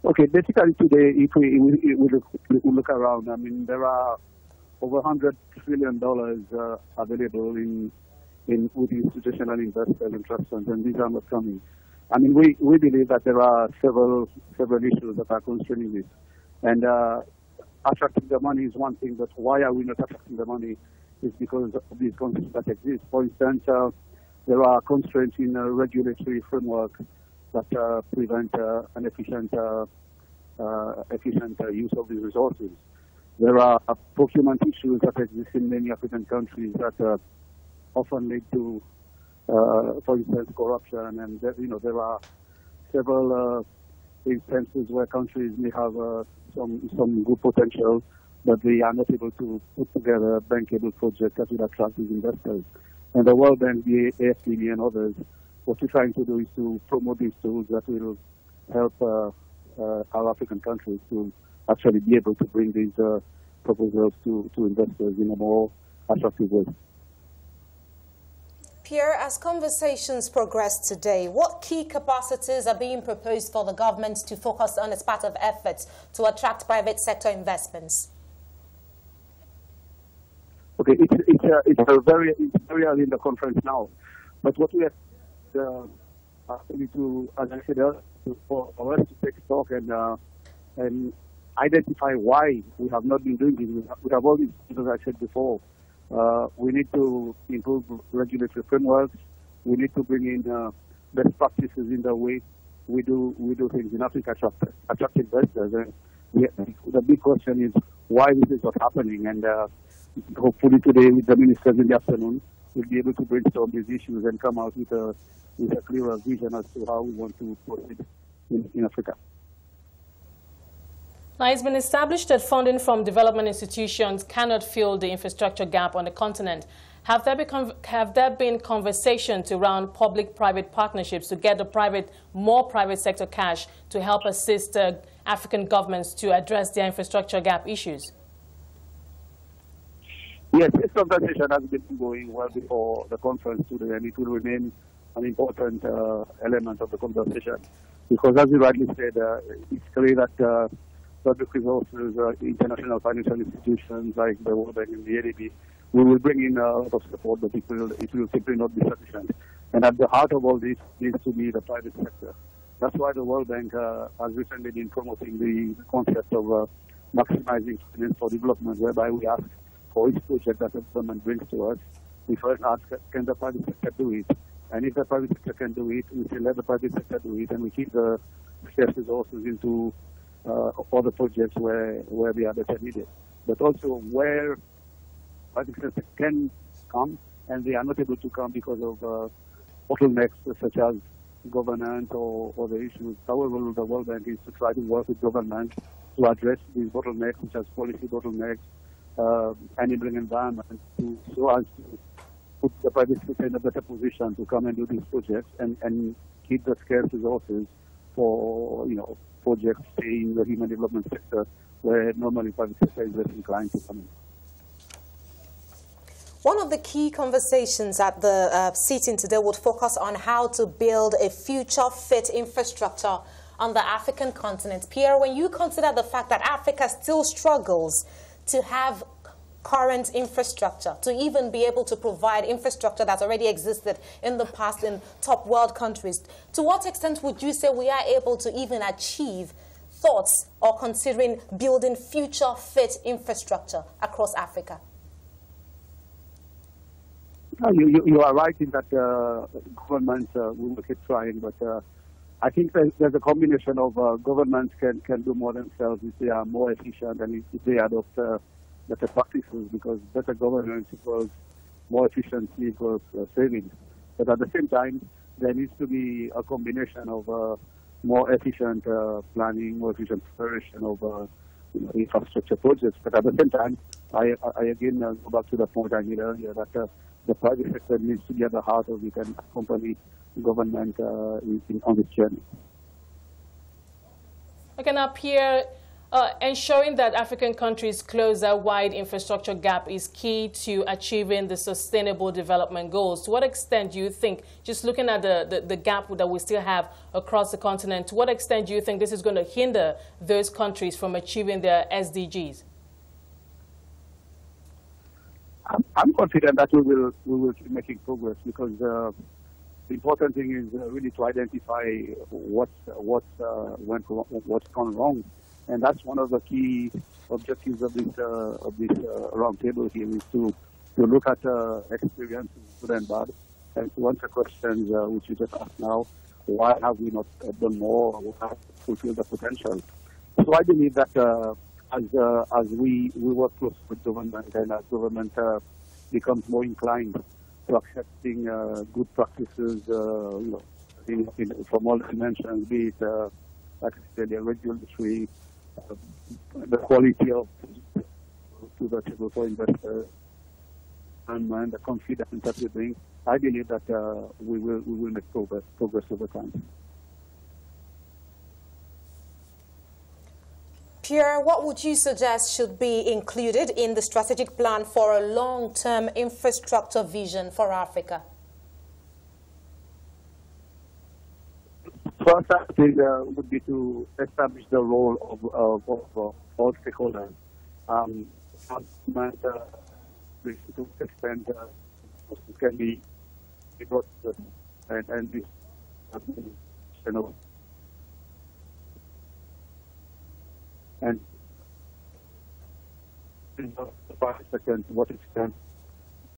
Okay, basically today, if we look around, I mean, there are over $100 trillion available with institutional investors and trust funds, and these are not coming. I mean, we believe that there are several issues that are constraining this. And attracting the money is one thing, but why are we not attracting the money is because of these constraints that exist. For instance, there are constraints in regulatory framework that prevent an efficient use of these resources. There are procurement issues that exist in many African countries that often lead to, for instance, corruption, and there are several instances where countries may have some good potential, but they are not able to put together bankable projects that will attract these investors. And the World Bank, the AFDB, and others, what we're trying to do is to promote these tools that will help our African countries to actually be able to bring these proposals to investors in a more attractive way. Pierre, as conversations progress today, what key capacities are being proposed for the government to focus on as part of efforts to attract private sector investments? Okay, it's very early in the conference now, but what we have actually to, as I said earlier, for us to take stock and identify why we have not been doing this. We have all these, as I said before. We need to improve regulatory frameworks. We need to bring in best practices in the way we do things in Africa, attract investors. And the big question is why this is not happening. And hopefully today, with the ministers in the afternoon, we'll be able to brainstorm these issues and come out with a clearer vision as to how we want to proceed in Africa. Now, it's been established that funding from development institutions cannot fill the infrastructure gap on the continent. Have there been conversations around public-private partnerships to get more private sector cash to help assist African governments to address their infrastructure gap issues? Yes, this conversation has been going well before the conference today, and it will remain an important element of the conversation. Because as you rightly said, it's clear that public resources, international financial institutions like the World Bank and the ADB, we will bring in a lot of support, but it will simply not be sufficient. And at the heart of all this needs to be the private sector. That's why the World Bank has recently been promoting the concept of maximizing finance for development, whereby we ask for each project that the government brings to us, we first ask, can the private sector do it? And if the private sector can do it, we say let the private sector do it, and we keep the scarce resources into other projects where they are better needed. But also where private sector can come and they are not able to come because of bottlenecks such as governance or other issues. Our role of the World Bank is to try to work with government to address these bottlenecks, such as policy bottlenecks, enabling environment, so as to put the private sector in a better position to come and do these projects and keep the scarce resources for projects in the human development sector, where normally private sector is less inclined to come in. One of the key conversations at the sitting today would focus on how to build a future-fit infrastructure on the African continent. Pierre, when you consider the fact that Africa still struggles to have current infrastructure, to even be able to provide infrastructure that's already existed in the past in top world countries, to what extent would you say we are able to even achieve thoughts or considering building future-fit infrastructure across Africa? You are right in that governments will keep trying, but I think there's a combination of governments can do more themselves if they are more efficient and if they adopt better practices, because better governance equals more efficiency equals savings. But at the same time, there needs to be a combination of more efficient planning, more efficient preparation of infrastructure projects. But at the same time, I again go back to the point I made earlier that the private sector needs to be at the heart of it and accompany government on this journey. Okay, now Pierre, Ensuring that African countries close that wide infrastructure gap is key to achieving the sustainable development goals. To what extent do you think, just looking at the gap that we still have across the continent, to what extent do you think this is going to hinder those countries from achieving their SDGs? I'm confident that we will keep making progress, because the important thing is really to identify what's gone wrong. And that's one of the key objectives of this roundtable here, is to look at experiences, good and bad, and to answer questions which you just asked now. Why have we not done more? Or how to fulfill the potential? So I believe that as we work close with government, and as government becomes more inclined to accepting good practices, from all dimensions, be it like I said, the regulatory, the quality of to the table for investors, and the confidence that we bring, I believe that we will make progress over time. Pierre, what would you suggest should be included in the strategic plan for a long-term infrastructure vision for Africa? First, I think would be to establish the role of all stakeholders. To extend can be brought and this, and in the 5 seconds, what extent